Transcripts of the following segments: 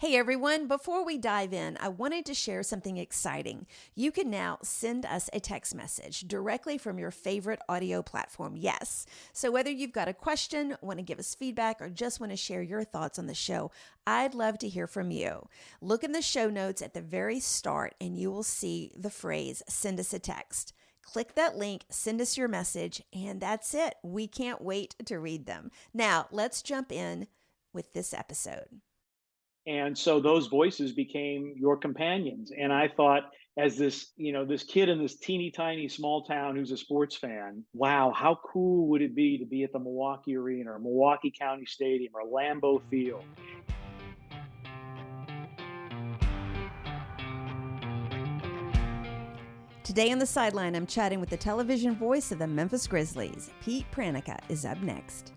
Hey everyone, before we dive in, I wanted to share something exciting. You can now send us a text message directly from your favorite audio platform. Yes. So whether you've got a question, want to give us feedback, or just want to share your thoughts on the show, I'd love to hear from you. Look in the show notes at the very start and you will see the phrase, send us a text. Click that link, send us your message, and that's it. We can't wait to read them. Now, let's jump in with this episode. And so those voices became your companions. And I thought, as this kid in this teeny tiny small town who's a sports fan, wow, how cool would it be to be at the Milwaukee Arena or Milwaukee County Stadium or Lambeau Field? Today on the Sideline, I'm chatting with the television voice of the Memphis Grizzlies. Pete Pranica is up next.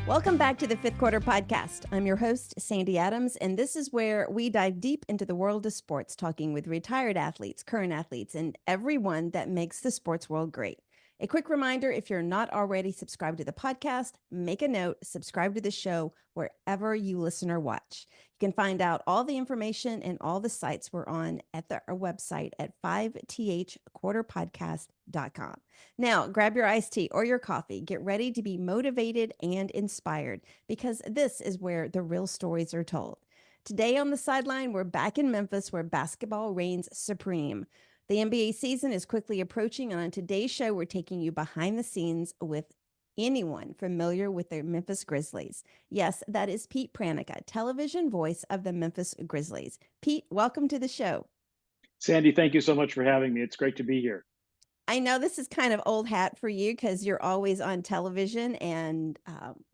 Welcome back to the Fifth Quarter Podcast. I'm your host, Sandy Adams, and this is where we dive deep into the world of sports, talking with retired athletes, current athletes, and everyone that makes the sports world great. A quick reminder, if you're not already subscribed to the podcast, make a note, subscribe to the show wherever you listen or watch. You can find out all the information and all the sites we're on at our website at 5thquarterpodcast.com. Now, grab your iced tea or your coffee. Get ready to be motivated and inspired because this is where the real stories are told. Today on the Sideline, we're back in Memphis where basketball reigns supreme. The NBA season is quickly approaching, and on today's show, we're taking you behind the scenes with anyone familiar with the Memphis Grizzlies. Yes, that is Pete Pranica, television voice of the Memphis Grizzlies. Pete, welcome to the show. Sandy, thank you so much for having me. It's great to be here. I know this is kind of old hat for you because you're always on television, and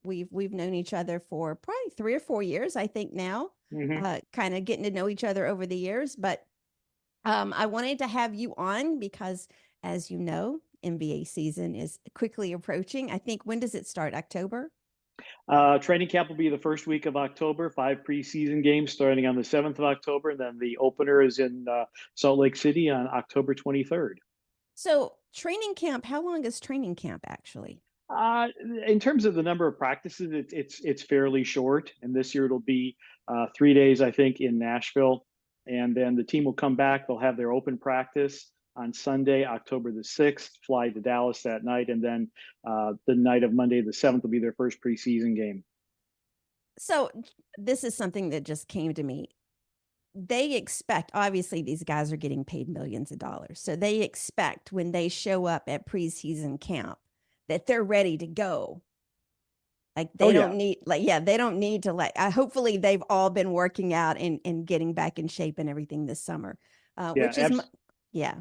we've known each other for probably 3 or 4 years, I think now, kind of getting to know each other over the years. But I wanted to have you on because, as you know, NBA season is quickly approaching. I think, when does it start? October? Training camp will be the first week of October, 5 preseason games starting on the 7th of October. And then the opener is in Salt Lake City on October 23rd. So training camp, how long is training camp actually? Uh, in terms of the number of practices, it's fairly short. And this year it'll be 3 days, I think, in Nashville. And then the team will come back. They'll have their open practice on Sunday, October the 6th, fly to Dallas that night. And then the night of Monday the 7th will be their first preseason game. So this is something that just came to me. They expect, obviously, these guys are getting paid millions of dollars. So they expect when they show up at preseason camp that they're ready to go. Like they don't need, they don't need to hopefully they've all been working out and getting back in shape and everything this summer, which is, yeah,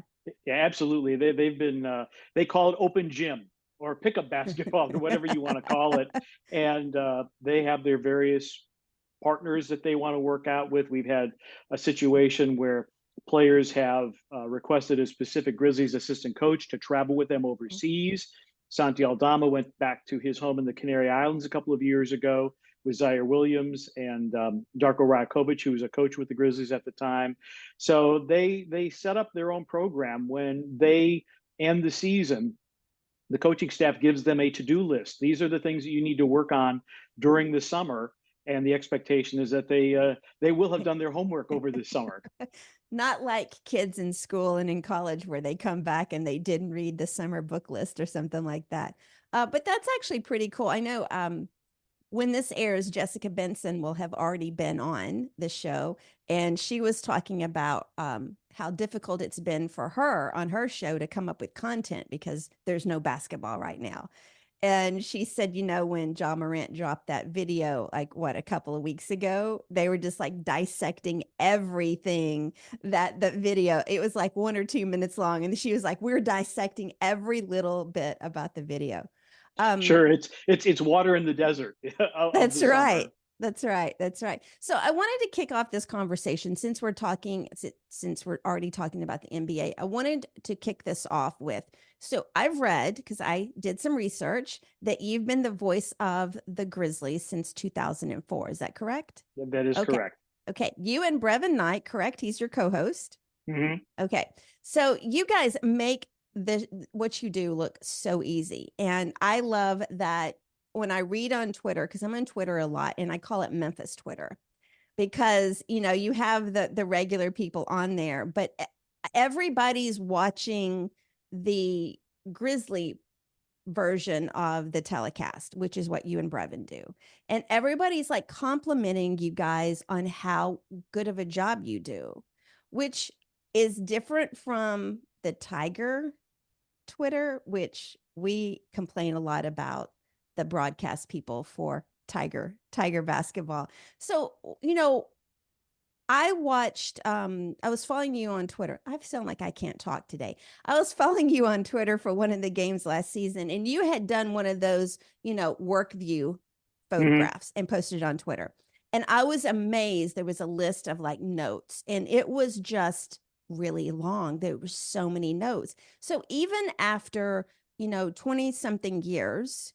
absolutely. They've been, they call it open gym or pickup basketball or whatever you want to call it. And they have their various partners that they want to work out with. We've had a situation where players have requested a specific Grizzlies assistant coach to travel with them overseas. Santi Aldama went back to his home in the Canary Islands a couple of years ago with Zaire Williams and Darko Rajakovic, who was a coach with the Grizzlies at the time. So they set up their own program. When they end the season, the coaching staff gives them a to-do list. These are the things that you need to work on during the summer. And the expectation is that they will have done their homework over the summer. Not like kids in school and in college where they come back and they didn't read the summer book list or something like that. But that's actually pretty cool. I know when this airs, Jessica Benson will have already been on the show, and she was talking about how difficult it's been for her on her show to come up with content because there's no basketball right now. And she said, when Ja Morant dropped that video, a couple of weeks ago, they were just dissecting everything that the video, it was 1 or 2 minutes long. And she was like, we're dissecting every little bit about the video. Sure. It's water in the desert. That's right. That's right. That's right. So I wanted to kick off this conversation since we're already talking about the NBA. I wanted to kick this off with, so I've read, because I did some research, that you've been the voice of the Grizzlies since 2004. Is that correct? That is correct. Okay. You and Brevin Knight, correct? He's your co-host. Mhm. Okay. So you guys make what you do look so easy. And I love that when I read on Twitter, because I'm on Twitter a lot and I call it Memphis Twitter, because you have the regular people on there, but everybody's watching the Grizzly version of the telecast, which is what you and Brevin do. And everybody's like complimenting you guys on how good of a job you do, which is different from the Tiger Twitter, which we complain a lot about the broadcast people for Tiger basketball. So, I watched I was following you on Twitter. I sound like I can't talk today. I was following you on Twitter for one of the games last season, and you had done one of those, work view Mhm. photographs and posted it on Twitter. And I was amazed. There was a list of like notes, and it was just really long. There were so many notes. So even after, 20 something years,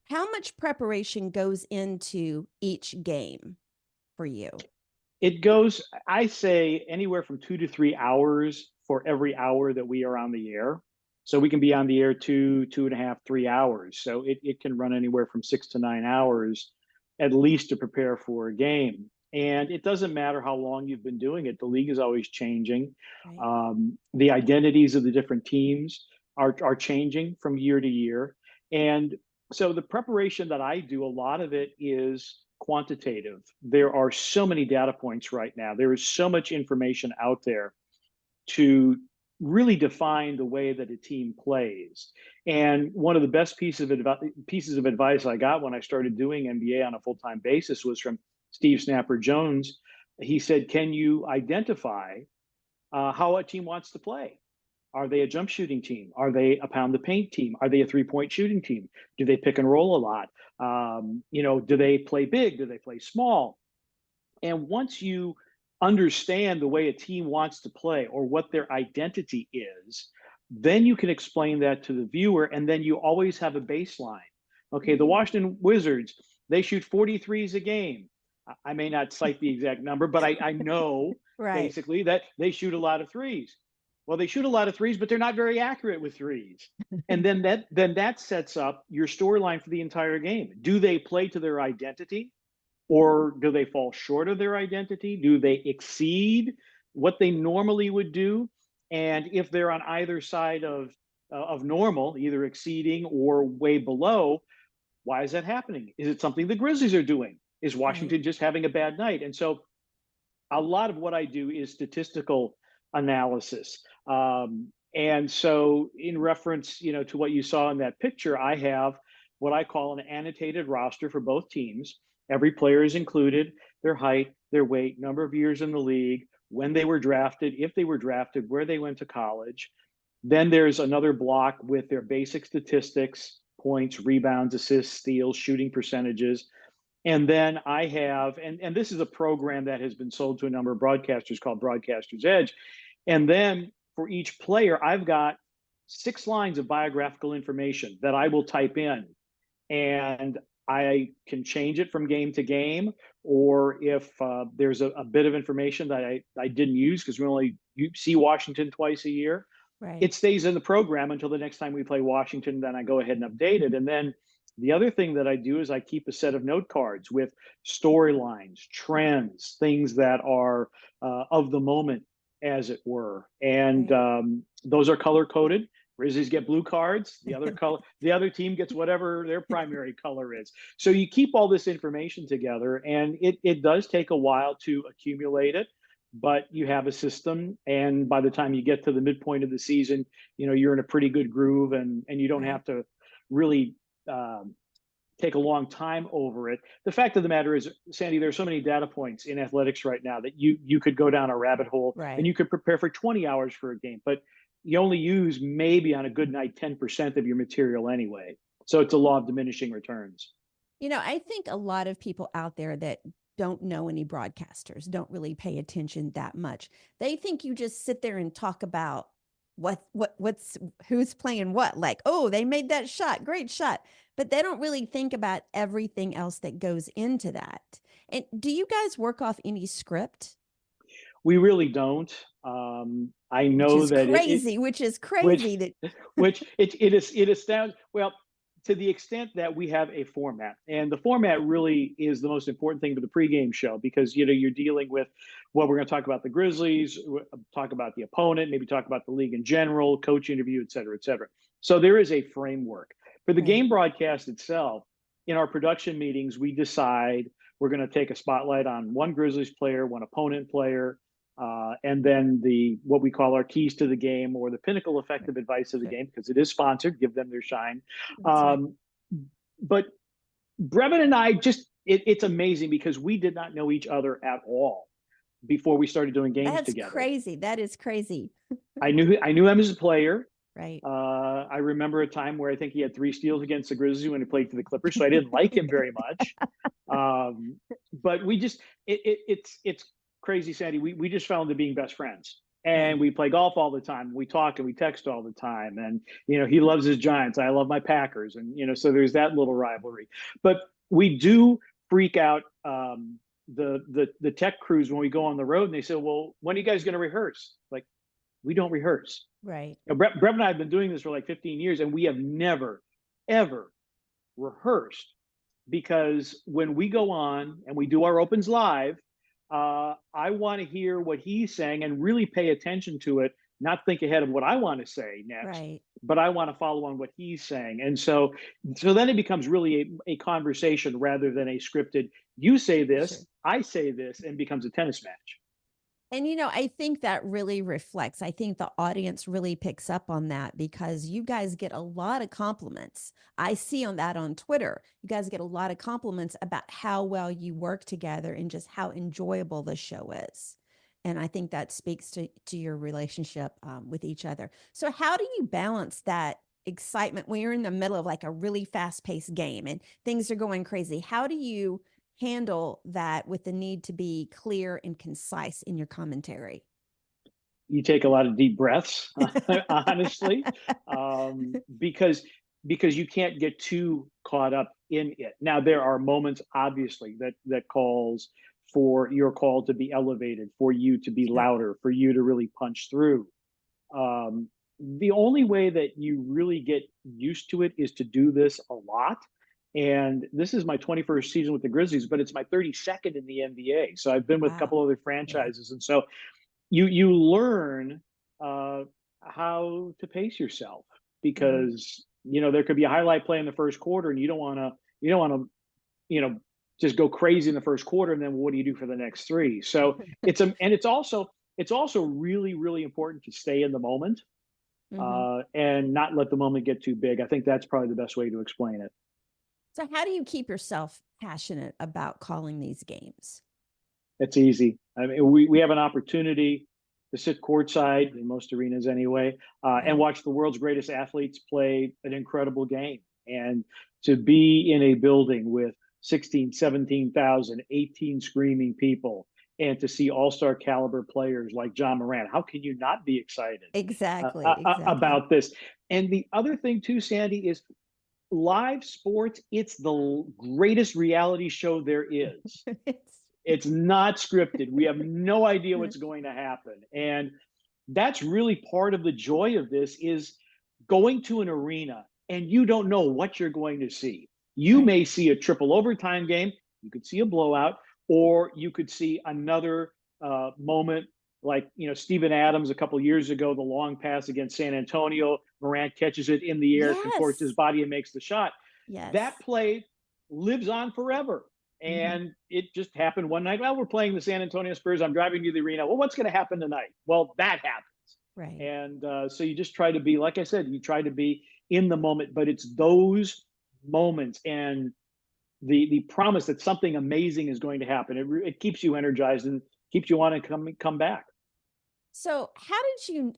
how much preparation goes into each game for you? It goes, I say, anywhere from 2 to 3 hours for every hour that we are on the air. So we can be on the air 2.5, 3 hours. So it can run anywhere from 6 to 9 hours at least to prepare for a game. And it doesn't matter how long you've been doing it, the league is always changing. Right. The identities of the different teams are changing from year to year. And so the preparation that I do, a lot of it is quantitative. There are so many data points right now. There is so much information out there to really define the way that a team plays. And one of the best pieces of advice I got when I started doing NBA on a full time basis was from Steve Snapper Jones. He said, "Can you identify how a team wants to play? Are they a jump shooting team? Are they a pound the paint team? Are they a 3 point shooting team? Do they pick and roll a lot? Do they play big? Do they play small?" And once you understand the way a team wants to play or what their identity is, then you can explain that to the viewer. And then you always have a baseline. Okay, the Mm. Washington Wizards, they shoot 43s a game. I may not cite the exact number, but I know Right. basically that they shoot a lot of threes. Well, they shoot a lot of threes, but they're not very accurate with threes. And then that sets up your storyline for the entire game. Do they play to their identity? Or do they fall short of their identity? Do they exceed what they normally would do? And if they're on either side of normal, either exceeding or way below, why is that happening? Is it something the Grizzlies are doing? Is Right. Washington just having a bad night? And so a lot of what I do is statistical analysis. And so, in reference, to what you saw in that picture, I have what I call an annotated roster for both teams. Every player is included, their height, their weight, number of years in the league, when they were drafted, if they were drafted, where they went to college. Then there's another block with their basic statistics, points, rebounds, assists, steals, shooting percentages. And then I have, and this is a program that has been sold to a number of broadcasters called Broadcaster's Edge. And then for each player, I've got 6 lines of biographical information that I will type in. And I can change it from game to game, or if there's a bit of information that I didn't use because we only see Washington twice a year, Right. it stays in the program until the next time we play Washington. Then I go ahead and update it. And then the other thing that I do is I keep a set of note cards with storylines, trends, things that are of the moment, as it were. And Right. those are color coded. Grizzlies get blue cards. The other team gets whatever their primary color is. So you keep all this information together, and it does take a while to accumulate it, but you have a system, and by the time you get to the midpoint of the season, you're in a pretty good groove, and you don't Right. have to really um, take a long time over it. The fact of the matter is, Sandy, there's so many data points in athletics right now that you could go down a rabbit hole and Right. you could prepare for 20 hours for a game, but you only use maybe on a good night 10% of your material anyway. So it's a law of diminishing returns. I think a lot of people out there that don't know any broadcasters don't really pay attention that much. They think you just sit there and talk about what's who's playing what, like, oh, they made that shot, great shot. But they don't really think about everything else that goes into that. And do you guys work off any script? We really don't. I Which know is that crazy, which is which crazy that it astounds. Well, to the extent that we have a format, and the format really is the most important thing for the pregame show, because you're dealing with, well, we're going to talk about the Grizzlies, talk about the opponent, maybe talk about the league in general, coach interview, et cetera, et cetera. So there is a framework for the right. game broadcast itself. In our production meetings, we decide we're going to take a spotlight on one Grizzlies player, one opponent player, and then what we call our keys to the game, or the pinnacle effective advice of the Sure. game, because it is sponsored. Give them their shine. That's right. Um, but Brevin and I it's amazing, because we did not know each other at all before we started doing games That's together. crazy. That is crazy. I knew him as a player. Right. I remember a time where I think he had 3 steals against the Grizzlies when he played for the Clippers, so I didn't like him very much. Um, but it's crazy, Sandy. We just fell into being best friends, Right. and we play golf all the time. We talk and we text all the time, and he loves his Giants. I love my Packers, and so there's that little rivalry. But we do freak out the tech crews when we go on the road, and they say, "Well, when are you guys going to rehearse?" Like, we don't rehearse. Right. Brevin and I have been doing this for like 15 years, and we have never, ever rehearsed, because when we go on and we do our opens live, I want to hear what he's saying and really pay attention to it, not think ahead of what I want to say next, Right. but I want to follow on what he's saying. And so then it becomes really a conversation rather than a scripted, you say Sure. this, I say this, and becomes a tennis match. And I think that really reflects. I think the audience really picks up on that because you guys get a lot of compliments. I see on that on Twitter. You guys get a lot of compliments about how well you work together and just how enjoyable the show is. And I think that speaks to your relationship with each other. So, how do you balance that excitement when you're in the middle of like a really fast paced game and things are going crazy? How do you handle that with the need to be clear and concise in your commentary? You take a lot of deep breaths, honestly, because you can't get too caught up in it. Now, there are moments, obviously, that calls for your call to be elevated, for you to be Sure. louder, for you to really punch through. Um, the only way that you really get used to it is to do this a lot. And this is my 21st season with the Grizzlies, but it's my 32nd in the NBA. So I've been with a Wow. couple other Yeah. franchises, and so you learn uh, how to pace yourself, Mhm. because there could be a highlight play in the first quarter, and you don't want to just go crazy in the first quarter, and then what do you do for the next three? So it's also really, really important to stay in the moment, Mhm. and not let the moment get too big. I think that's probably the best way to explain it. So, how do you keep yourself passionate about calling these games? It's easy. I mean, we have an opportunity to sit courtside in most arenas anyway, and Right. watch the world's greatest athletes play an incredible game. And to be in a building with 16, 17,000, 18 screaming people, and to see all-star caliber players like John Moran, how can you not be excited Exactly. Exactly. about this? And the other thing too, Sandy, is live sports. It's the greatest reality show there is. It's It's not scripted. We have no idea what's going to happen. And that's really part of the joy of this, is going to an arena and you don't know what you're going to see. You right. may see a triple overtime game, you could see a blowout, or you could see another moment like Steven Adams a couple years ago, the long pass against San Antonio. Morant catches it in the air, contorts his Yes. body, and makes the shot. That Yes. play lives on forever. Mhm. And it just happened one night. Well, we're playing the San Antonio Spurs. I'm driving to the arena. Well, what's going to happen tonight? Well, that happens. Right. And so you just try to be, like I said, you try to be in the moment, but it's those moments and the promise that something amazing is going to happen. It keeps you energized and keeps you want to come back. So, how did you?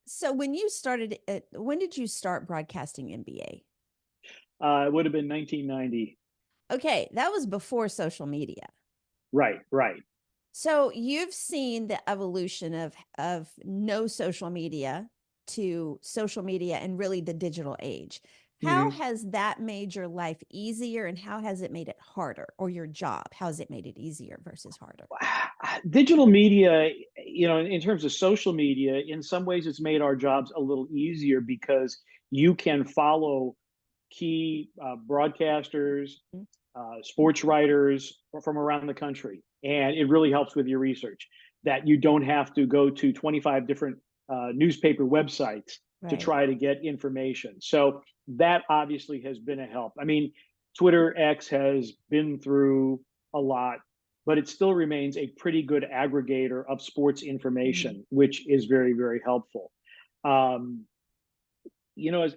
So, when you started, when did you start broadcasting NBA? It would have been 1990. Okay, that was before social media. Right, right. So you've seen the evolution of no social media to social media and really the digital age. How has that made your life easier, and how has it made it harder, or your job? How has it made it easier versus harder? Digital media, in terms of social media, in some ways it's made our jobs a little easier because you can follow key broadcasters, Mm. sports writers from around the country. And it really helps with your research that you don't have to go to 25 different newspaper websites to Right. try to get information. So that obviously has been a help. I mean, Twitter X has been through a lot, but it still remains a pretty good aggregator of sports Mhm. information, which is very, very helpful. Um,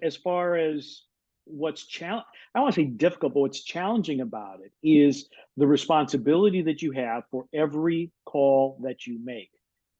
as far as what's challenge, I don't want to say difficult, but what's challenging about it is the responsibility that you have for every call that you make.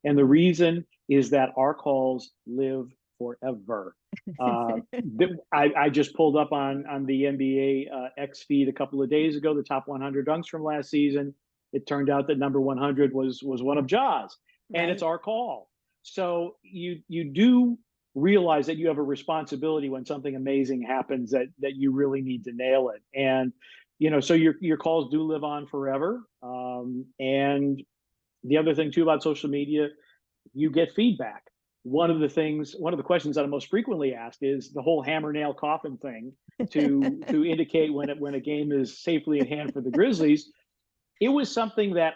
And the reason is that our calls live forever. I just pulled up on the NBA X feed a couple of days ago, the top 100 dunks from last season. It turned out that number 100 was one of Jaws, and it's Right. our call. So you do realize that you have a responsibility when something amazing happens, that you really need to nail it. And so your calls do live on forever. And the other thing too about social media, you get feedback. One of the questions that I'm most frequently asked is the whole hammer nail coffin thing, to indicate when a game is safely in hand for the Grizzlies. It was something that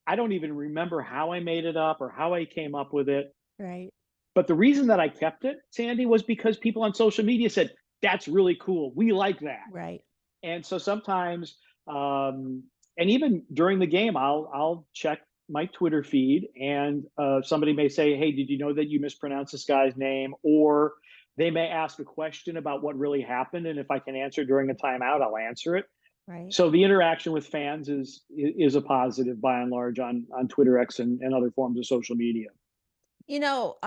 I don't even remember how I made it up or how I came up with it. Right. But the reason that I kept it, Sandy, was because people on social media said, that's really cool. We like that. Right. And so sometimes, um, and even during the game, I'll check my Twitter feed, and somebody may say, hey, did you know that you mispronounced this guy's name? Or they may ask a question about what really happened. And if I can answer during a timeout, I'll answer it. Right. So the interaction with fans is a positive by and large on Twitter X and other forms of social media. You know,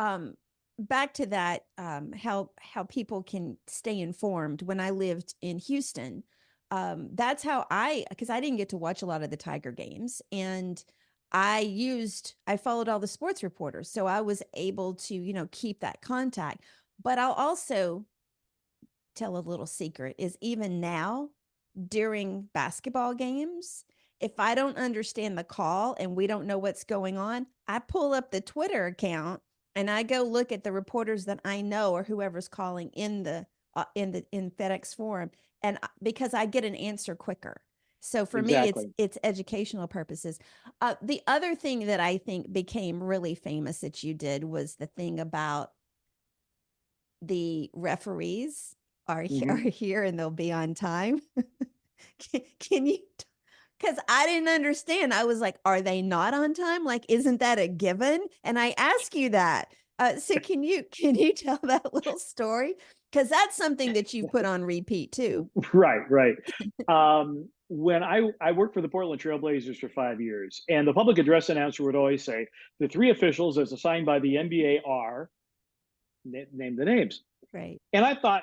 back to that, how people can stay informed. When I lived in Houston, that's how because I didn't get to watch a lot of the Tiger games, and I followed all the sports reporters, so I was able to, keep that contact. But I'll also tell a little secret is even now during basketball games, if I don't understand the call and we don't know what's going on, I pull up the Twitter account and I go look at the reporters that I know or whoever's calling in FedEx Forum, and because I get an answer quicker. So for me, it's Exactly. it's educational purposes. The other thing that I think became really famous that you did was the thing about the referees are Hmm. here and they'll be on time. Can you? Because I didn't understand. I was like, are they not on time? Like, isn't that a given? And I ask you that. So can you tell that little story? Because that's something that you've put on repeat too. Right, right. When I worked for the Portland Trailblazers for 5 years, and the public address announcer would always say, the three officials as assigned by the NBA are, name the names. Right. And I thought,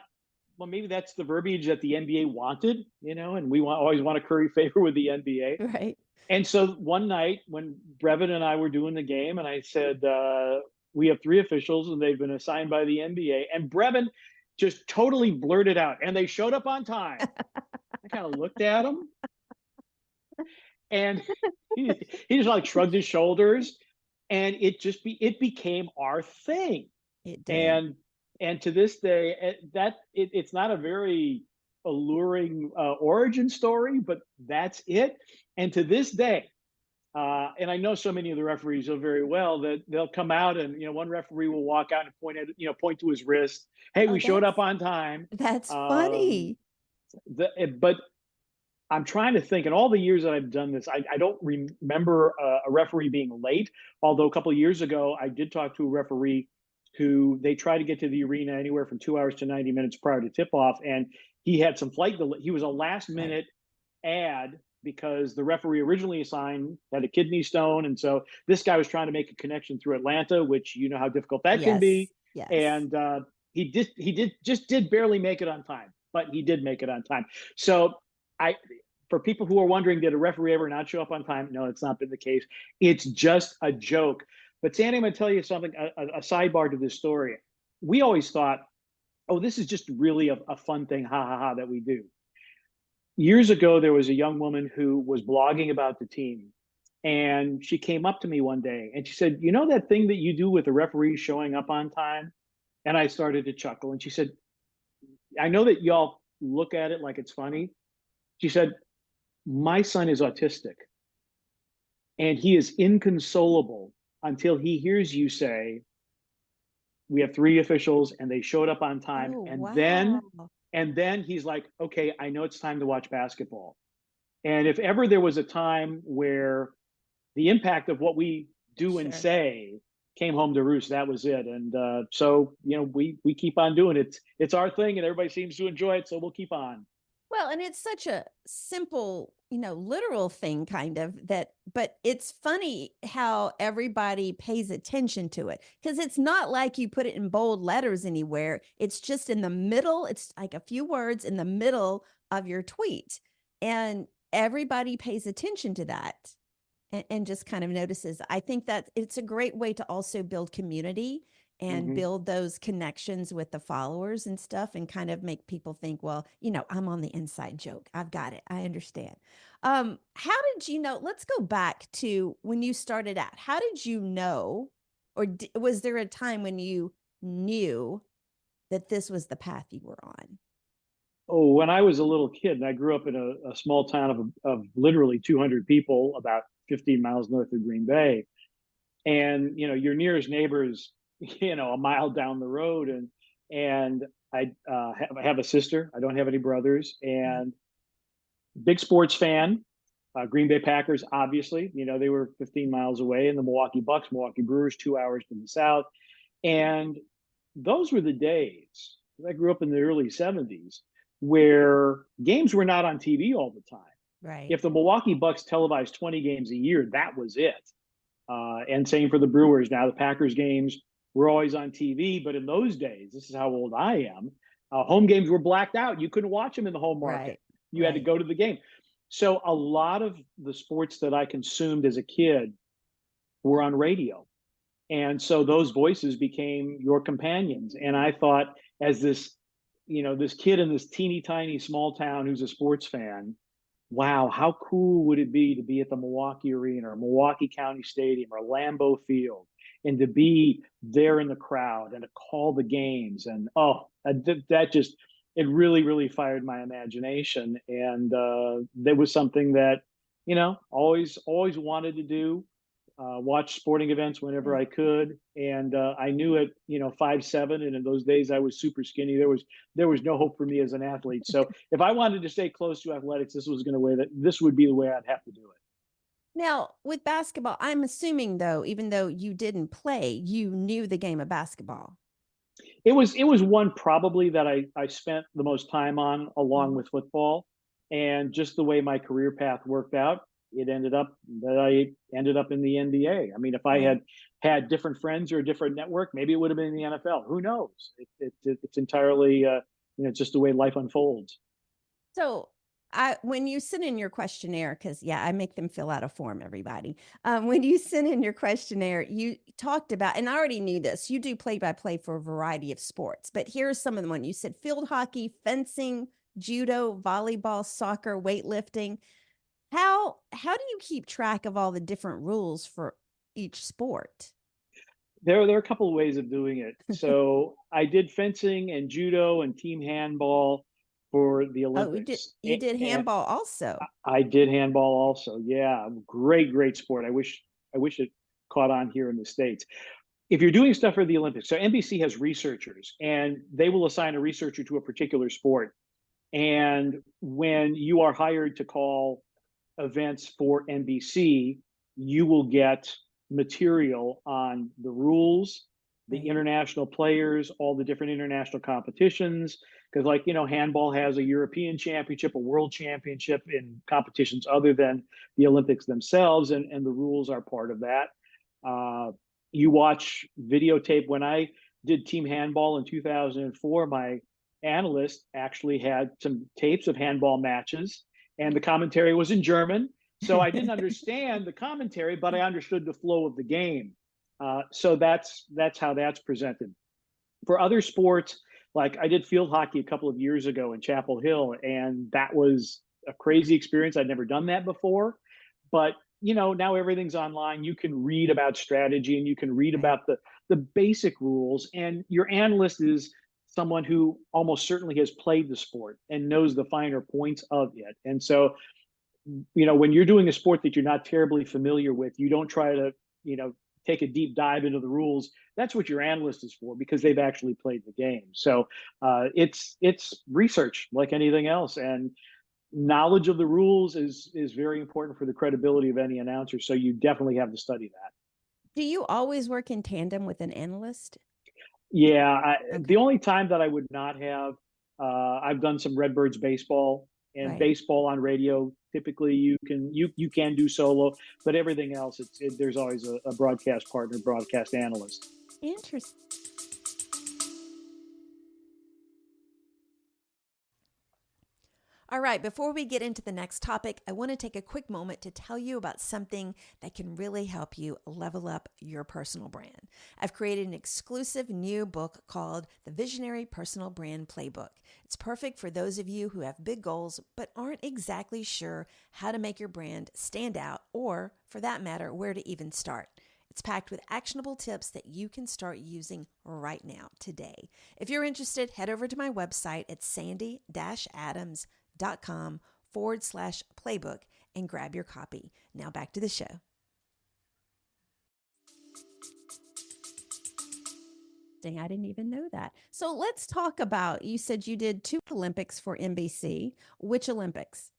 well, maybe that's the verbiage that the NBA wanted, and we always want to curry favor with the NBA. Right. And so one night when Brevin and I were doing the game, and I said, we have three officials and they've been assigned by the NBA. And Brevin just totally blurted out, and they showed up on time. I kind of looked at him, and he just like shrugged his shoulders, and it became our thing. It did. And to this day, it's not a very alluring origin story, but that's it. And to this day, and I know so many of the referees so very well that they'll come out, and one referee will walk out and point to his wrist. Hey, Oh, we showed up on time. that's Um, funny. but I'm trying to think, in all the years that I've done this, I don't remember a referee being late. Although a couple of years ago, I did talk to a referee who they tried to get to the arena anywhere from 2 hours to 90 minutes prior to tip off, and he had some flight delay. He was a last Right. minute ad because the referee originally assigned had a kidney stone, and so this guy was trying to make a connection through Atlanta, which you know how difficult that can Yes. be. Yes. And he did barely make it on time, but he did make it on time. So I for people who are wondering, did a referee ever not show up on time? No, it's not been the case. It's just a joke. But Sandy, I'm going to tell you something, a sidebar to this story. We always thought Oh, this is just really a fun thing, ha ha ha, that we do. Years ago, there was a young woman who was blogging about the team. And she came up to me one day and she said, "You know that thing that you do with the referees showing up on time?" And I started to chuckle. And she said, "I know that y'all look at it like it's funny." She said, "My son is autistic and he is inconsolable until he hears you say, 'We have three officials and they showed up on time.' Oh, And wow. then he's like, 'Okay, I know it's time to watch basketball.'" And if ever there was a time where the impact of what we do and Sure. say came home to roost, that was it. And so, we keep on doing it. It's our thing, and everybody seems to enjoy it, so we'll keep on. Well, and it's such a simple, literal thing kind of that, but it's funny how everybody pays attention to it because it's not like you put it in bold letters anywhere. It's just in the middle. It's like a few words in the middle of your tweet. And everybody pays attention to that and just kind of notices. I think that it's a great way to also build community and Hmm. build those connections with the followers and stuff and kind of make people think, well, I'm on the inside joke. I've got it. I understand. How did you know? Let's go back to when you started out. How did you know, or was there a time when you knew that this was the path you were on? Oh, when I was a little kid, and I grew up in a small town of literally 200 people, about 15 miles north of Green Bay, and your nearest neighbors, a mile down the road, and I have a sister. I don't have any brothers, Right. and big sports fan. Green Bay Packers, obviously, they were 15 miles away, and the Milwaukee Bucks, Milwaukee Brewers, 2 hours to the south. And those were the days. I grew up in the early 70s where games were not on TV all the time. Right. If the Milwaukee Bucks televised 20 games a year, that was it. And same for the Brewers. Now, the Packers games were always on TV, but in those days, this is how old I am, home games were blacked out. You couldn't watch them in the home market. Right. You had to Right. go to the game. So a lot of the sports that I consumed as a kid were on radio. And so those voices became your companions. And I thought, as this kid in this teeny tiny small town who's a sports fan, wow, how cool would it be to be at the Milwaukee Arena or Milwaukee County Stadium or Lambeau Field and to be there in the crowd and to call the games? And that just, it really, really fired my imagination. And there was something that, always wanted to do. Watch sporting events whenever I Right. could, and I knew at 5'7", and in those days I was super skinny. There was no hope for me as an athlete. So if I wanted to stay close to athletics, this would be the way I'd have to do it. Now, with basketball, I'm assuming though, even though you didn't play, you knew the game of basketball. It was one probably that I spent the most time on, along Mhm. with football, and just the way my career path worked out, I ended up in the NBA. I mean, if I Right. had different friends or a different network, maybe it would have been in the NFL. Who knows? It's entirely just the way life unfolds. So, when you send in your questionnaire, because yeah, I make them fill out a form, everybody. When you send in your questionnaire, you talked about, and I already knew this, you do play by play for a variety of sports, but here's some of them. When you said field hockey, fencing, judo, volleyball, soccer, weightlifting. How do you keep track of all the different rules for each sport? There are a couple of ways of doing it. So I did fencing and judo and team handball for the Oh, you did Olympics, you did and handball also. I did handball also. Yeah, great, great sport. I wish it caught on here in the States. If you're doing stuff for the Olympics, so NBC has researchers, and they will assign a researcher to a particular sport. And when you are hired to call events for NBC, you will get material on the rules, the Right. international players, all the different international competitions. Because, like, handball has a European championship, a world championship in competitions other than the Olympics themselves, and the rules are part of that. Uh, you watch videotape. When I did team handball in 2004, my analyst actually had some tapes of handball matches, and the commentary was in German. So I didn't understand the commentary, but I understood the flow of the game. So that's how that's presented. For other sports, Like I did field hockey a couple of years ago in Chapel Hill, and that was a crazy experience. I'd never done that before, but now everything's online. You can read about strategy and you can read Right. about the basic rules, and your analyst is someone who almost certainly has played the sport and knows the finer points of it. And so, when you're doing a sport that you're not terribly familiar with, you don't try to, take a deep dive into the rules. That's what your analyst is for, because they've actually played the game. So it's research like anything else, and knowledge of the rules is very important for the credibility of any announcer. So you definitely have to study that. Do you always work in tandem with an analyst? Yeah, the Okay. only time that I would not have, I've done some Redbirds baseball, and Right. baseball on radio. Typically, you can do solo, but everything else, there's always a broadcast partner, broadcast analyst. Interesting. All right, before we get into the next topic, I want to take a quick moment to tell you about something that can really help you level up your personal brand. I've created an exclusive new book called The Visionary Personal Brand Playbook. It's perfect for those of you who have big goals but aren't exactly sure how to make your brand stand out, or for that matter, where to even start. It's packed with actionable tips that you can start using right now, today. If you're interested, head over to my website at sandy-adams.com/playbook and grab your copy. Now back to the show. Dang, I didn't even know that. So let's talk about, you said you did 2 Olympics for NBC. Which Olympics?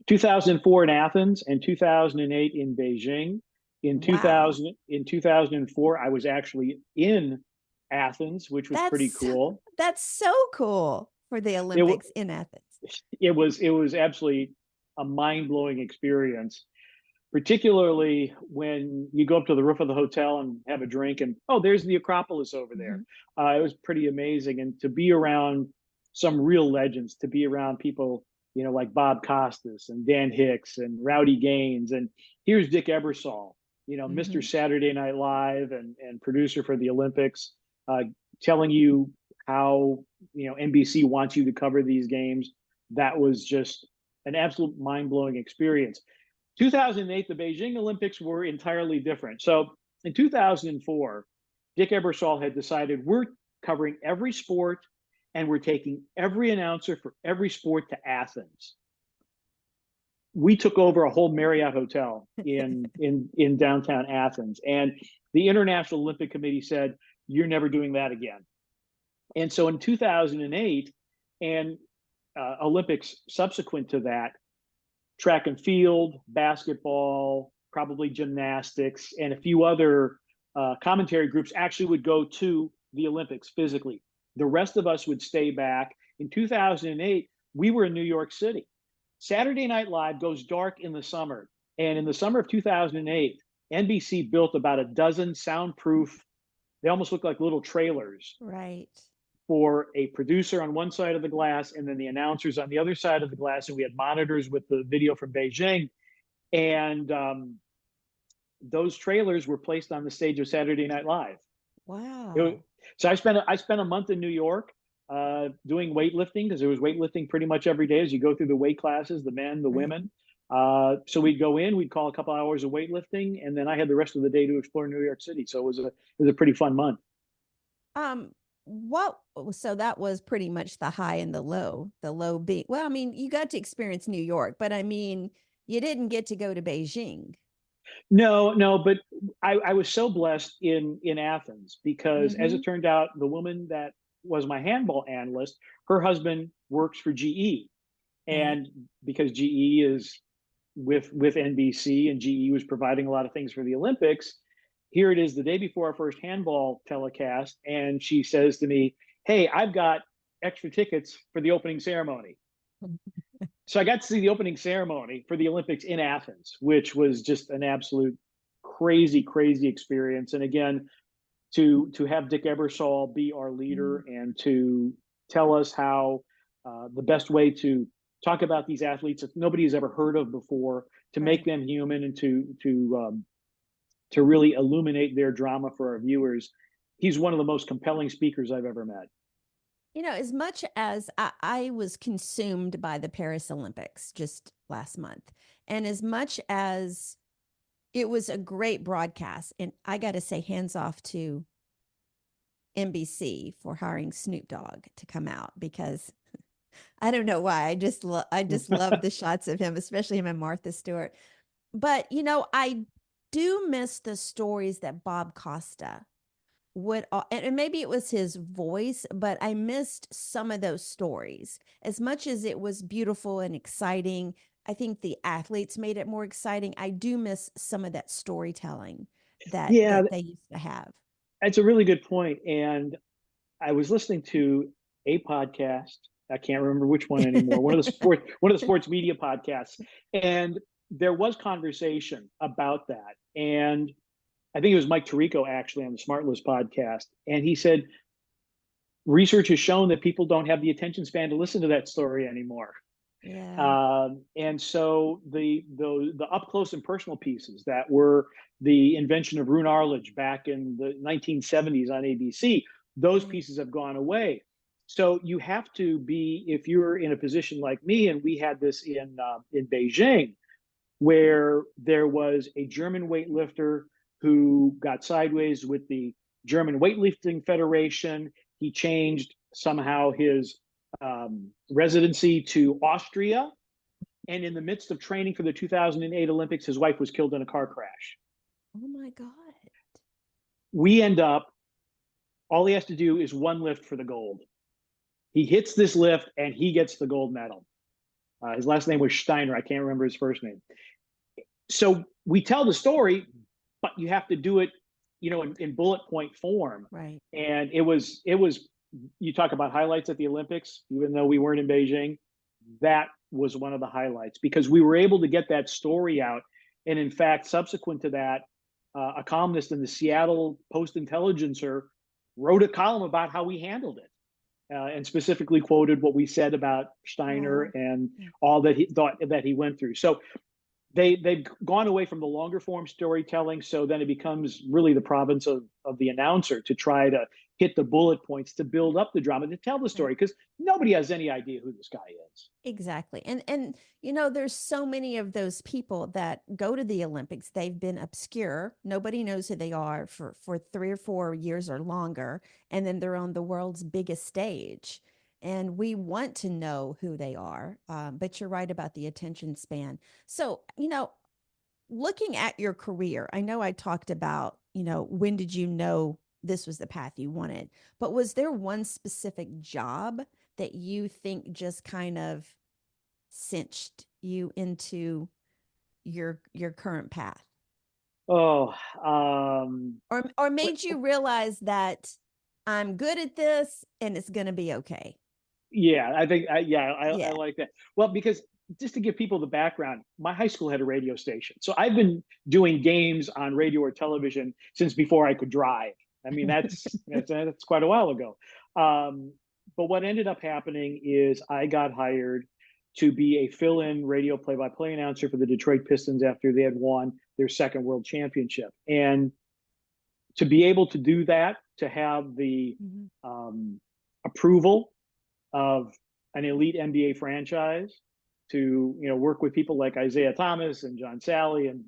2004 in Athens and 2008 in Beijing. Wow. In 2004, I was actually in Athens, which was pretty That's cool. that's so cool for the It Olympics in Athens. it was absolutely a mind blowing experience, particularly when you go up to the roof of the hotel and have a drink, and oh, there's the Acropolis over there. Mhm. It was pretty amazing, and to be around some real legends, to be around people, like Bob Costas and Dan Hicks and Rowdy Gaines, and here's Dick Ebersol, Mr. Mhm. Saturday Night Live and producer for the Olympics, uh, telling you how NBC wants you to cover these games. That was just an absolute mind blowing experience. 2008, the Beijing Olympics were entirely different. So in 2004, Dick Ebersol had decided we're covering every sport and we're taking every announcer for every sport to Athens. We took over a whole Marriott hotel in downtown Athens, and the International Olympic Committee said you're never doing that again. And so in 2008 and Olympics subsequent to that, track and field, basketball, probably gymnastics, and a few other commentary groups actually would go to the Olympics physically. The rest of us would stay back. In 2008, we were in New York City. Saturday Night Live goes dark in the summer. And in the summer of 2008, NBC built about a dozen soundproof, they almost look like little trailers Right. for a producer on one side of the glass and then the announcers on the other side of the glass. And we had monitors with the video from Beijing. And those trailers were placed on the stage of Saturday Night Live. Was, Wow. so I spent a month in New York doing weightlifting, because there was weightlifting pretty much every day as you go through the weight classes, the men, the Right. women. So we'd go in, we'd call a couple hours of weightlifting, and then I had the rest of the day to explore New York City. So it was a pretty fun month. Um, what so that was pretty much the high and the low. The low being, well, I mean, you got to experience New York, but I mean, you didn't get to go to Beijing. No, no, but I was so blessed in Athens, because as it Mm-hmm. turned out, the woman that was my handball analyst, her husband works for GE, Right. and because GE is with NBC and GE was providing a lot of things for the Olympics, here it is the day before our first handball telecast, and she says to me, "Hey, I've got extra tickets for the opening ceremony." So I got to see the opening ceremony for the Olympics in Athens, which was just an absolute crazy, crazy experience. And again, to have Dick Ebersol be our leader Mm, and to tell us how the best way to talk about these athletes that nobody has ever heard of before, to make right. them human, and to really illuminate their drama for our viewers. He's one of the most compelling speakers I've ever met. As much as I was consumed by the Paris Olympics just last month, and as much as it was a great broadcast, and I got to say, hands off to NBC for hiring Snoop Dogg to come out, because I don't know why. I just love the shots of him, especially him and Martha Stewart. But I do miss the stories that Bob Costa would, and maybe it was his voice, but I missed some of those stories. As much as it was beautiful and exciting, I think the athletes made it more exciting. I do miss some of that storytelling that Yeah, they used to have. that's a really good point. And I was listening to a podcast. I can't remember which one anymore. One of the sports media podcasts, and there was conversation about that. And I think it was Mike Tirico actually on the Smart List podcast, and he said research has shown that people don't have the attention span to listen to that story anymore. Yeah. And so the up close and personal pieces that were the invention of Roone Arledge back in the 1970s on ABC, those Right. pieces have gone away. So you have to be, if you're in a position like me, and we had this in Beijing, where there was a German weightlifter who got sideways with the German Weightlifting Federation. He changed somehow his residency to Austria. And in the midst of training for the 2008 Olympics, his wife was killed in a car crash. Oh my God. We end up, all he has to do is one lift for the gold. He hits this lift and he gets the gold medal. His last name was Steiner. I can't remember his first name. So we tell the story, but you have to do it, in bullet point form. Right. And it was, you talk about highlights at the Olympics, even though we weren't in Beijing, that was one of the highlights because we were able to get that story out. And in fact, subsequent to that, a columnist in the Seattle Post-Intelligencer wrote a column about how we handled it. And specifically quoted what we said about Steiner Wow. and Yeah. all that he thought that he went through. So they've gone away from the longer form storytelling. So then it becomes really the province of the announcer to try to hit the bullet points to build up the drama to tell the Right. story because nobody has any idea who this guy is. Exactly. And there's so many of those people that go to the Olympics. They've been obscure. Nobody knows who they are for 3 or 4 years or longer, and then they're on the world's biggest stage. And we want to know who they are. But you're right about the attention span. So, looking at your career, I know I talked about, when did you know this was the path you wanted? But was there one specific job that you think just kind of cinched you into your current path? Oh, Or made you realize that I'm good at this and it's going to be okay? yeah, I think, I Yeah. like that. Well, because just to give people the background, my high school had a radio station. So I've been doing games on radio or television since before I could drive. I mean, that's quite a while ago. Um, but what ended up happening is I got hired to be a fill-in radio play-by-play announcer for the Detroit Pistons after they had won their second world championship. And to be able to do that, to have the Mhm. approval of an elite NBA franchise, to work with people like Isaiah Thomas and John Sally and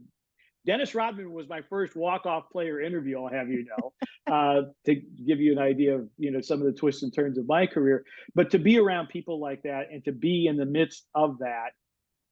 Dennis Rodman was my first walk-off player interview. I'll have you know, to give you an idea of some of the twists and turns of my career. But to be around people like that and to be in the midst of that,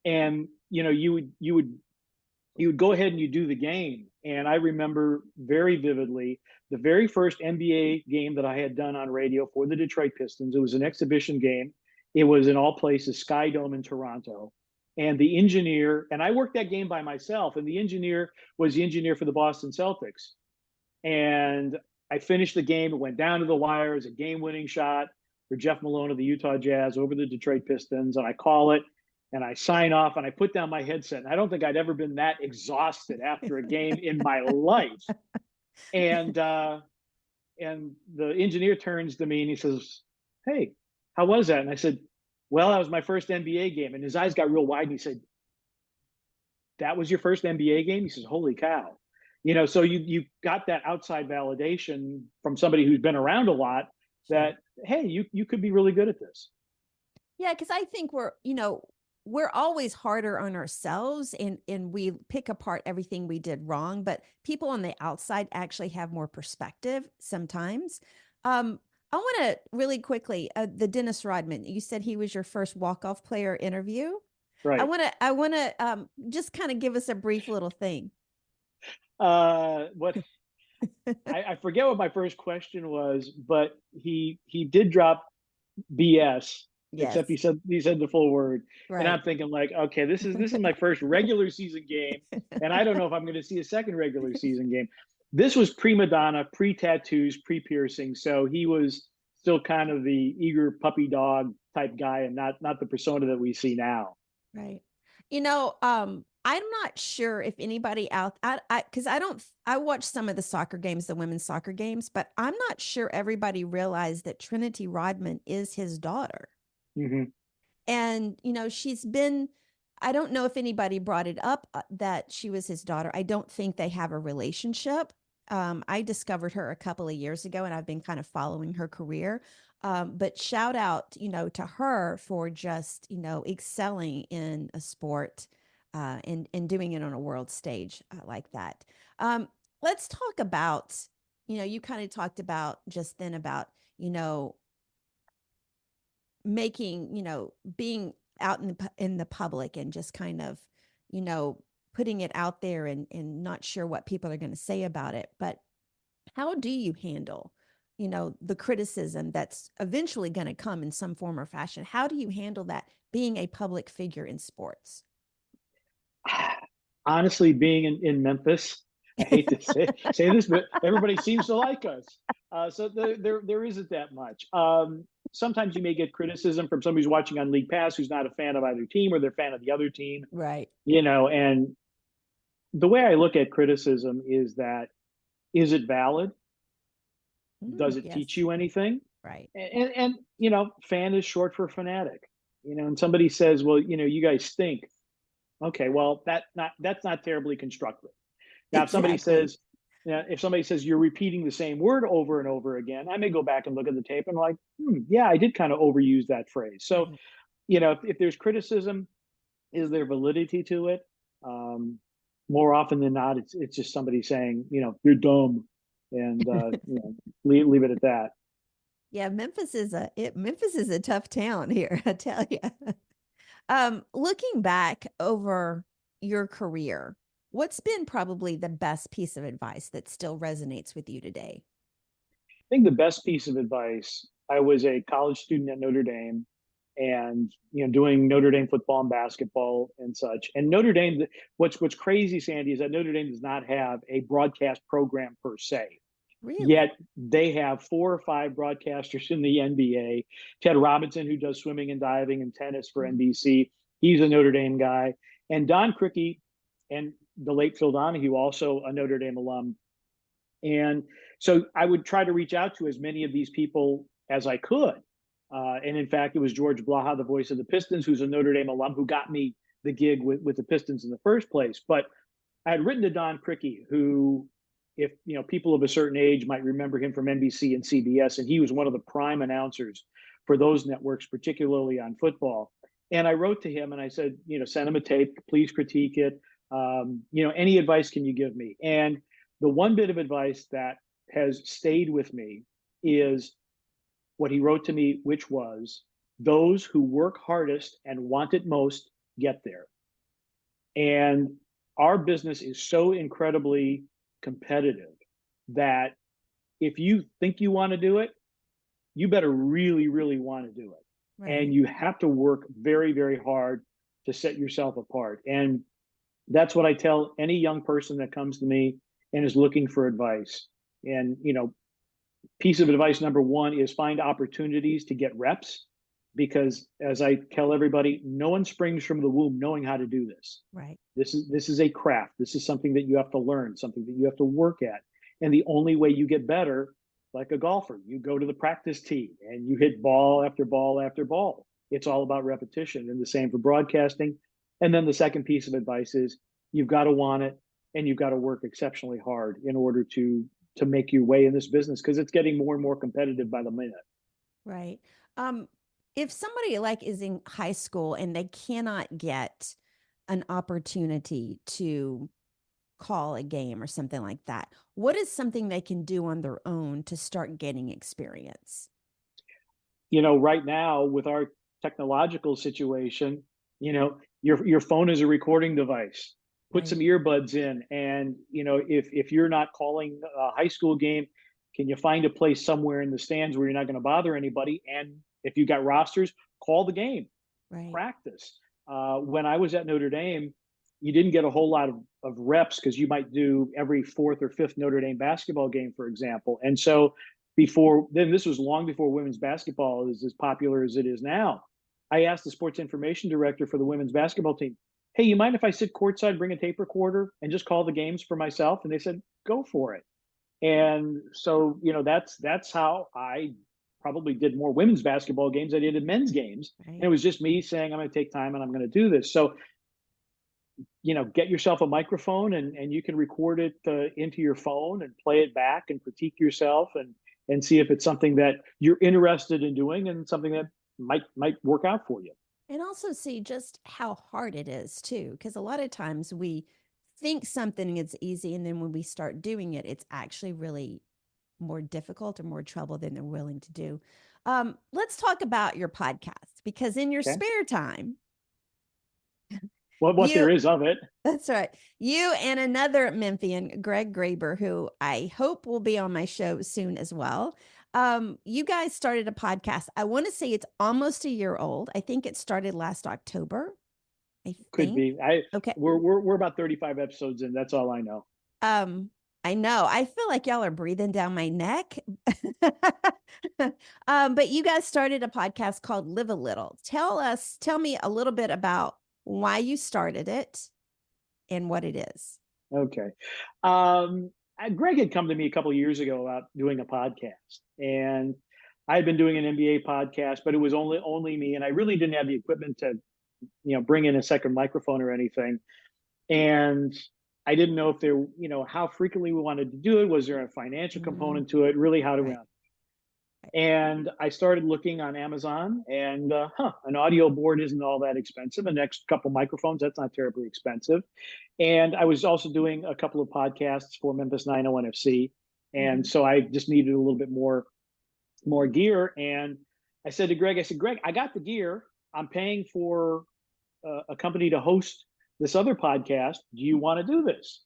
and you would go ahead and you do the game. And I remember very vividly the very first NBA game that I had done on radio for the Detroit Pistons. It was an exhibition game. It was in all places, Sky Dome in Toronto. And the engineer, and I worked that game by myself, and the engineer was the engineer for the Boston Celtics. And I finished the game. It went down to the wire as a game winning shot for Jeff Malone of the Utah Jazz over the Detroit Pistons. And I call it and I sign off and I put down my headset. And I don't think I'd ever been that exhausted after a game in my life. And and the engineer turns to me and he says, "Hey, how was that?" And I said, "Well, that was my first NBA game." And his eyes got real wide and he said, "That was your first NBA game?" He says, "Holy cow." So you got that outside validation from somebody who's been around a lot Sure. that hey, you could be really good at this. Yeah, because I think we're always harder on ourselves, and we pick apart everything we did wrong, but people on the outside actually have more perspective sometimes. I want to really quickly, the Dennis Rodman, you said he was your first walk-off player interview. Right. I want to just kind of give us a brief little thing. What I forget what my first question was, but he did drop BS, except Yes, he said the full word. And right. I'm thinking like, okay, this is my first regular season game, and I don't know if I'm going to see a second regular season game. This was prima donna, pre tattoos, pre piercing, so he was still kind of the eager puppy dog type guy, and not the persona that we see now. Right. I'm not sure if anybody out because I don't I watch some of the soccer games, the women's soccer games, but I'm not sure everybody realized that Trinity Rodman is his daughter. Hmm. And she's been I don't know if anybody brought it up that she was his daughter. I don't think they have a relationship. I discovered her a couple of years ago, and I've been kind of following her career. But shout out, to her for just, excelling in a sport, and doing it on a world stage like that. Let's talk about, you kind of talked about just then about, you know, making, being out in the public and just kind of, you know, putting it out there, and not sure what people are going to say about it. But how do you handle, the criticism that's eventually going to come in some form or fashion? How do you handle that being a public figure in sports? Honestly, being in Memphis, I hate to say this, but everybody seems to like us. So there isn't that much. Sometimes you may get criticism from somebody who's watching on League Pass who's not a fan of either team or they're a fan of the other team, Right. and the way I look at criticism is that, is it valid? Does it Yes. teach you anything? Right. And fan is short for fanatic. And somebody says, well, you guys stink. Okay, well, that's not terribly constructive. Now, Exactly. if somebody says you're repeating the same word over and over again, I may go back and look at the tape and like, yeah, I did kind of overuse that phrase. So, Right. if there's criticism, is there validity to it? Um, More often than not, it's just somebody saying, you're dumb, and leave it at that. Yeah, Memphis is a tough town here, I tell you. Looking back over your career, what's been probably the best piece of advice that still resonates with you today? I think the best piece of advice, I was a college student at Notre Dame, and doing Notre Dame football and basketball and such. And Notre Dame, what's crazy, Sandy, is that Notre Dame does not have a broadcast program per se. Really? Yet they have 4 or 5 broadcasters in the NBA. Ted Robinson, who does swimming and diving and tennis for Mhm. NBC, he's a Notre Dame guy. And Don Criqui and the late Phil Donahue, also a Notre Dame alum. And so I would try to reach out to as many of these people as I could. And in fact, it was George Blaha, the voice of the Pistons, who's a Notre Dame alum, who got me the gig with the Pistons in the first place. But I had written to Don Criqui, who, if people of a certain age might remember him from NBC and CBS, and he was one of the prime announcers for those networks, particularly on football. And I wrote to him and I said, send him a tape, please critique it. Any advice can you give me? And the one bit of advice that has stayed with me is what he wrote to me, which was, those who work hardest and want it most get there. And our business is so incredibly competitive that if you think you want to do it, you better really, really want to do it. And Right. you have to work very, very hard to set yourself apart. And that's what I tell any young person that comes to me and is looking for advice. And, piece of advice number one is find opportunities to get reps, because as I tell everybody, no one springs from the womb knowing how to do this. Right. This is a craft. This is something that you have to learn, something that you have to work at. And the only way you get better, like a golfer, you go to the practice tee and you hit ball after ball after ball. It's all about repetition, and the same for broadcasting. And then the second piece of advice is, you've got to want it, and you've got to work exceptionally hard in order to make your way in this business, because it's getting more and more competitive by the minute. Right. Um, if somebody like is in high school and they cannot get an opportunity to call a game or something like that, what is something they can do on their own to start getting experience? Right now with our technological situation, your phone is a recording device. Put some Right. earbuds in, and if you're not calling a high school game, can you find a place somewhere in the stands where you're not going to bother anybody? And if you got rosters, call the game, Right. practice. When I was at Notre Dame, you didn't get a whole lot of reps because you might do every fourth or fifth Notre Dame basketball game, for example. And so before then, this was long before women's basketball is as popular as it is now. I asked the sports information director for the women's basketball team, "Hey, you mind if I sit courtside, bring a tape recorder, and just call the games for myself?" And they said, "Go for it." And so, that's how I probably did more women's basketball games than I did men's games. And Right. it was just me saying, I'm going to take time and I'm going to do this. So, get yourself a microphone and you can record it into your phone and play it back and critique yourself and see if it's something that you're interested in doing and something that might work out for you. And also see just how hard it is too, because a lot of times we think something is easy, and then when we start doing it, it's actually really more difficult or more trouble than they're willing to do. Let's talk about your podcast, because in your Okay. spare time, Well, what you there is of it. that's right. You and another Memphian, Greg Graber, who I hope will be on my show soon as well. You guys started a podcast. I want to say it's almost a year old. I think it started last October. I Could think. be. I Okay. we're about 35 episodes in. That's all I know. Um, I know. I feel like y'all are breathing down my neck. But you guys started a podcast called Live a Little. Tell me a little bit about why you started it and what it is. Okay. Greg had come to me a couple of years ago about doing a podcast, and I had been doing an NBA podcast, but it was only me, and I really didn't have the equipment to, bring in a second microphone or anything. And I didn't know if there, how frequently we wanted to do it. Was there a financial Mhm. component to it? Really, how do we? Right. Right. And I started looking on Amazon, and an audio board isn't all that expensive. The next couple microphones, that's not terribly expensive. And I was also doing a couple of podcasts for Memphis 901 FC. And Mhm. so I just needed a little bit more gear. And I said to Greg, Greg, I got the gear. I'm paying for a company to host this other podcast. Do you want to do this?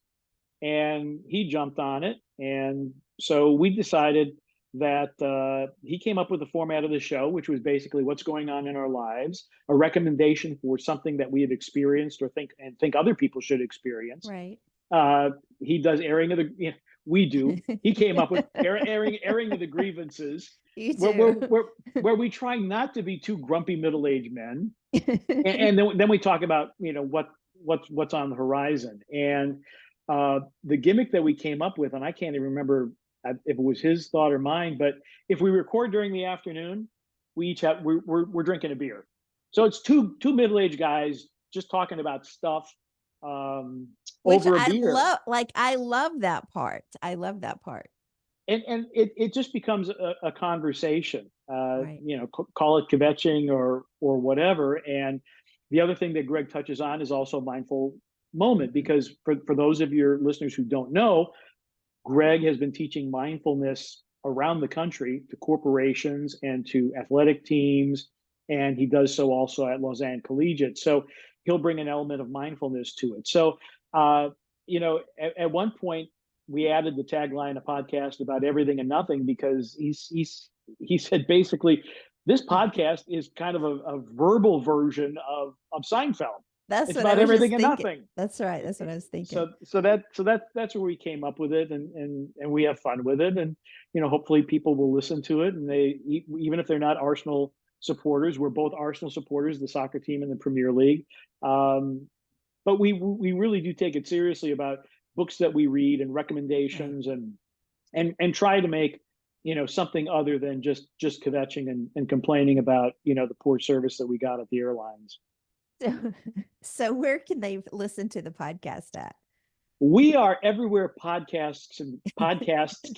And he jumped on it. And so we decided that he came up with the format of the show, which was basically what's going on in our lives, a recommendation for something that we have experienced or think other people should experience. Right. Uh, he does airing of the. We do. He came up with airing of the grievances, You where where do. where where we try not to be two grumpy middle aged men, and then we talk about what's on the horizon. And the gimmick that we came up with, and I can't even remember if it was his thought or mine, but if we record during the afternoon, we each have we're drinking a beer. So it's two middle-aged guys just talking about stuff um, Which over a I beer. love. Like, I love that part. I love that part. And it just becomes a conversation. Right. Call it kvetching or whatever. And the other thing that Greg touches on is also mindful moment, Mhm. because for those of your listeners who don't know, Greg has been teaching mindfulness around the country to corporations and to athletic teams, and he does so also at Lausanne Collegiate. So he'll bring an element of mindfulness to it. So, at one point we added the tagline, a podcast about everything and nothing, because he said basically this podcast is kind of a verbal version of Seinfeld. That's It's what I about was everything just and thinking. nothing. That's right. That's what I was thinking. That's where we came up with it, and we have fun with it. And hopefully people will listen to it, and even if they're not Arsenal supporters, we're both Arsenal supporters, the soccer team in the Premier League. um, but we really do take it seriously about books that we read and Right. recommendations, and try to make something other than just kvetching and complaining about the poor service that we got at the airlines. So, so where can they listen to the podcast at? We are everywhere podcasts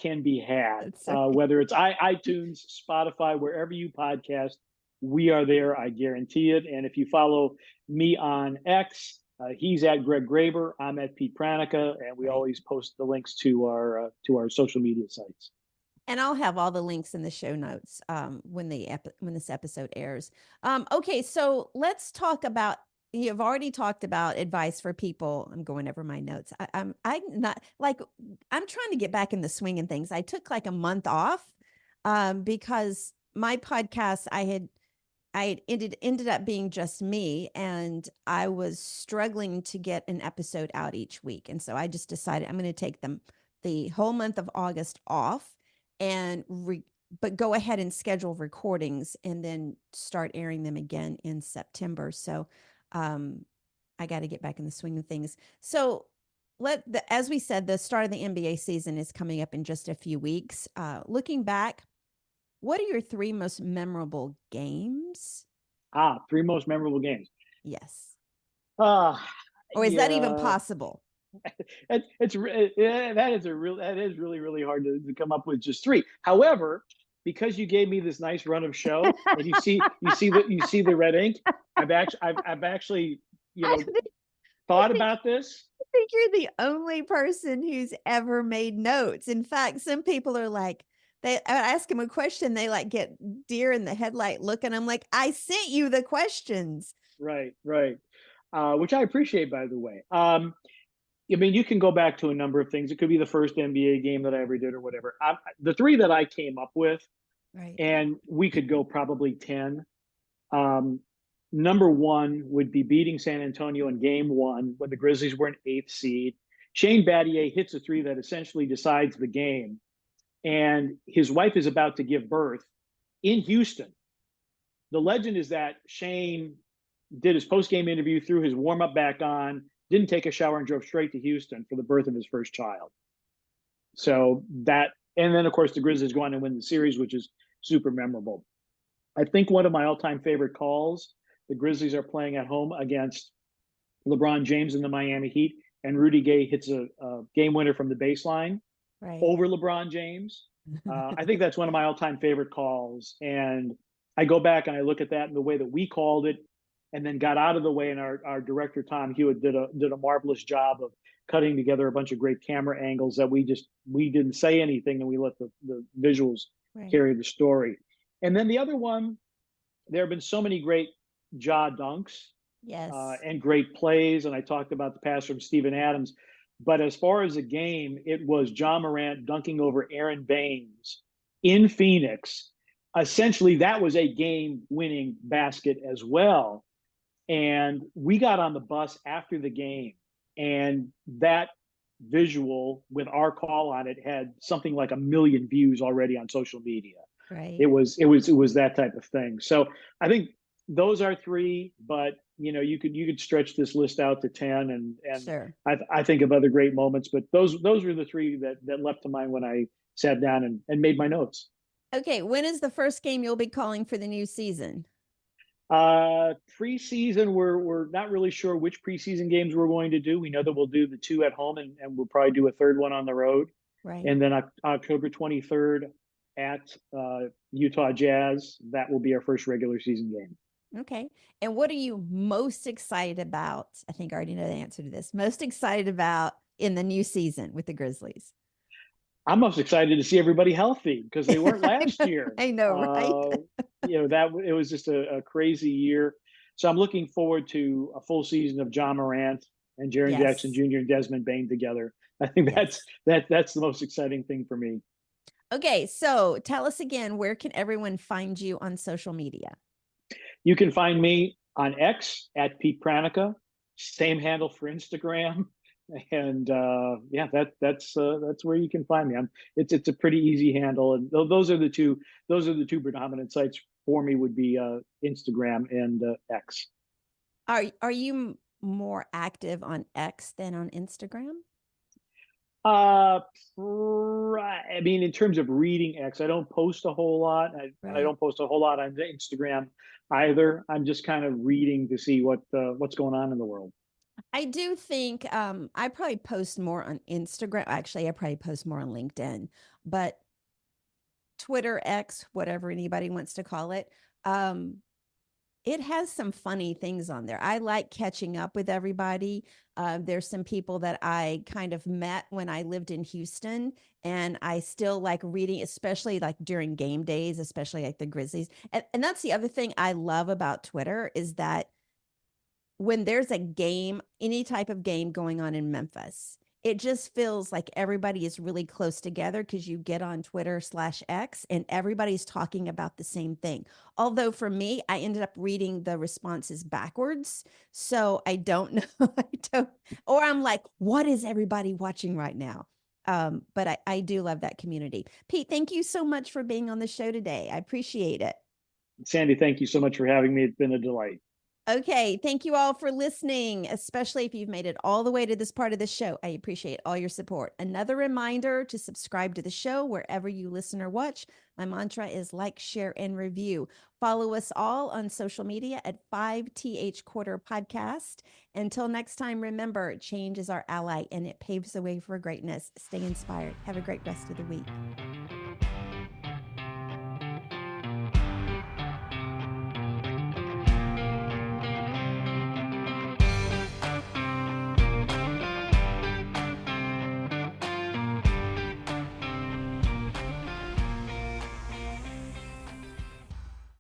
can be had, That's right. whether it's iTunes, Spotify, wherever you podcast, we are there. I guarantee it. And if you follow me on X, he's at Greg Graber. I'm at Pete Pranica, and we Right. always post the links to our social media sites. And I'll have all the links in the show notes when when this episode airs. Okay, so let's talk about. You've already talked about advice for people. I'm going over my notes. I'm not like I'm trying to get back in the swing and things. I took like a month off because my podcast I ended up being just me, and I was struggling to get an episode out each week, and so I just decided I'm going to take the whole month of August off and but go ahead and schedule recordings and then start airing them again in September. So I got to get back in the swing of things. So as we said, the start of the NBA season is coming up in just a few weeks. Looking back, what are your three most memorable games? Three most memorable games. Yes. Uh, Or is that even yeah, possible? that is really really hard to come up with just three. However, because you gave me this nice run of show, and you see the red ink, I've actually you I know think, I thought think about this. I think you're the only person who's ever made notes. In fact, some people are like, I ask them a question, they like get deer in the headlight look, and I'm like, I sent you the questions. Right, right. Which I appreciate, by the way. I mean, you can go back to a number of things. It could be the first NBA game that I ever did, or whatever. The three that I came up with, Right. and we could go probably 10. Um, Number one would be beating San Antonio in game one when the Grizzlies were an eighth seed. Shane Battier hits a three that essentially decides the game, and his wife is about to give birth in Houston. The legend is that Shane did his post game interview, threw his warm up back on, didn't take a shower, and drove straight to Houston for the birth of his first child. So that, and then of course the Grizzlies go on and win the series, which is super memorable. I think one of my all time favorite calls, the Grizzlies are playing at home against LeBron James and the Miami Heat, and Rudy Gay hits a game winner from the baseline Right. over LeBron James. I think that's one of my all time favorite calls. And I go back and I look at that and the way that we called it, and then got out of the way. And our director, Tom Hewitt, did a marvelous job of cutting together a bunch of great camera angles that we didn't say anything, and we let the visuals Right. carry the story. And then the other one, there have been so many great jaw dunks Yes. and great plays. And I talked about the pass from Steven Adams. But as far as a game, it was John Morant dunking over Aaron Baines in Phoenix. Essentially, that was a game winning basket as well. And we got on the bus after the game, and that visual with our call on it had something like 1 million views already on social media. Right. It was that type of thing. So I think those are three, but you could stretch this list out to 10, and Sure. I think of other great moments, but those were the three that left to mind when I sat down and made my notes. Okay. When is the first game you'll be calling for the new season? Preseason, we're not really sure which preseason games we're going to do. We know that we'll do the two at home, and we'll probably do a third one on the road. Right. And then October 23rd at Utah Jazz, that will be our first regular season game. Okay. And what are you most excited about? I think I already know the answer to this. Most excited about in the new season with the Grizzlies? I'm most excited to see everybody healthy because they weren't last year. I know, right? That it was just a crazy year. So I'm looking forward to a full season of John Morant and Jaren Jackson Yes. Jr. and Desmond Bain together. I think Yes. that's the most exciting thing for me. Okay. So tell us again, where can everyone find you on social media? You can find me on X at Pete Pranica, same handle for Instagram, and yeah, that's where you can find me. It's a pretty easy handle, and those are the two predominant sites for me would be Instagram and X. Are you more active on X than on Instagram? Uh, I mean, in terms of reading X, I don't post a whole lot, and I Right. don't post a whole lot on Instagram either. I'm just kind of reading to see what's going on in the world. I do think I probably post more on Instagram. Actually, I probably post more on LinkedIn, but Twitter, X, whatever anybody wants to call it, um, it has some funny things on there. I like catching up with everybody. There's some people that I kind of met when I lived in Houston, and I still like reading, especially like during game days, especially like the Grizzlies. And that's the other thing I love about Twitter is that when there's a game, any type of game going on in Memphis, it just feels like everybody is really close together because you get on Twitter/X and everybody's talking about the same thing. Although for me, I ended up reading the responses backwards. So I don't know. I don't, or I'm like, what is everybody watching right now? But I do love that community. Pete, thank you so much for being on the show today. I appreciate it. Sandy, thank you so much for having me. It's been a delight. Okay, thank you all for listening, especially if you've made it all the way to this part of the show. I appreciate all your support. Another reminder to subscribe to the show wherever you listen or watch. My mantra is like, share, and review. Follow us all on social media at 5TH Quarter Podcast. Until next time, remember, change is our ally and it paves the way for greatness. Stay inspired. Have a great rest of the week.